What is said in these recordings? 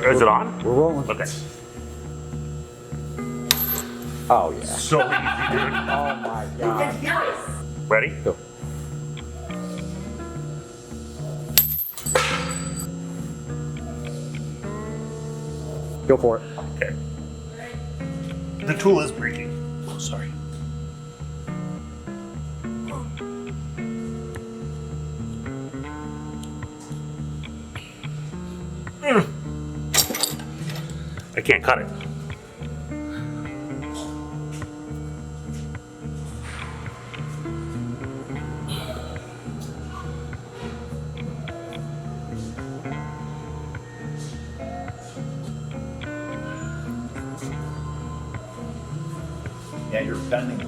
Is it on? We're rolling. Okay. Oh yeah. So easy, dude. Oh my god. Ready? Go. Go for it. Okay. The tool is breaking. Oh, sorry. I can't cut it. Yeah, you're bending the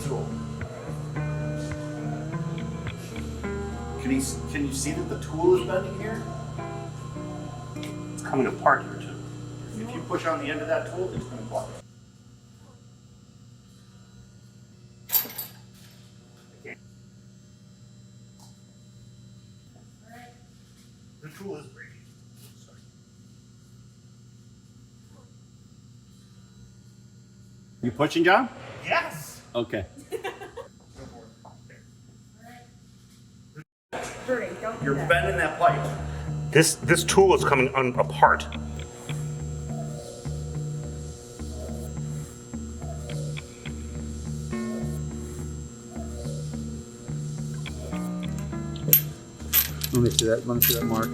tool. Can you see that the tool is bending here? It's coming apart here too. If you push on the end of that tool, it's going to block it. The tool is breaking. Sorry. You pushing, John? Yes. Okay. You're bending that pipe. This tool is coming apart. Let me see that. Let me see that mark.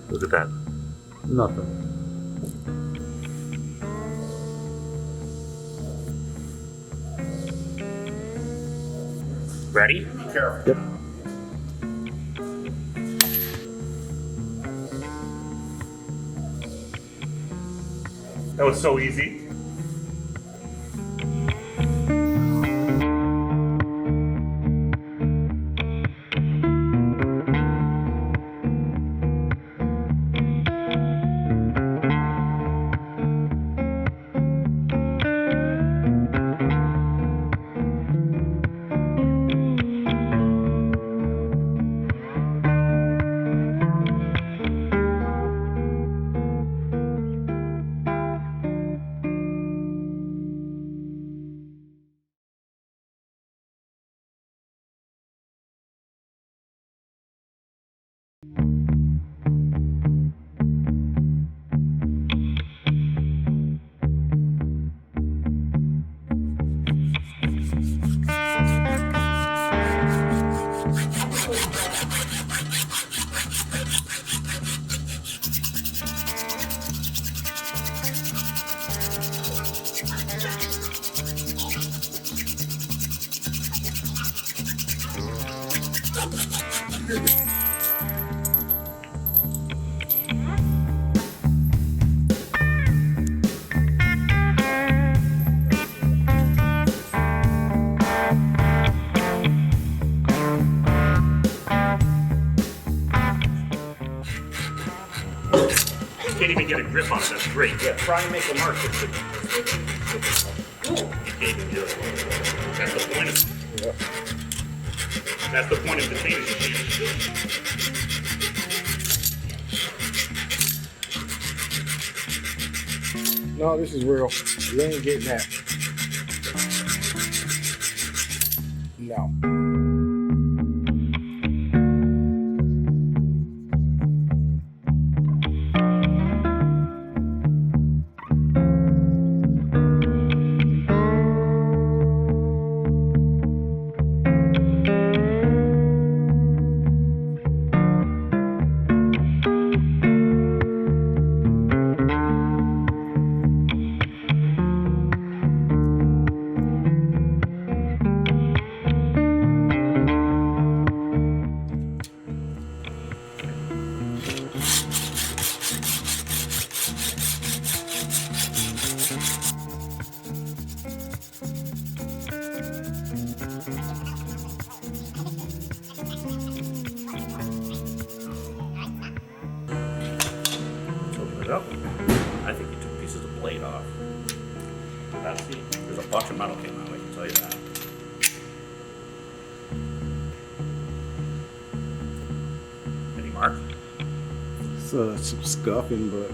Look at that. Nothing. Ready? Be careful. Yep. That was so easy. Can't even get a grip on it. That's great. Yeah, try and make a mark. You can't even do it. That's the point of. That's the point of the change. No, this is real. You ain't getting that. No. Open it up. I think you took pieces of blade off. That's the, there's a bunch of metal came out, I can tell you that. some scuffing, but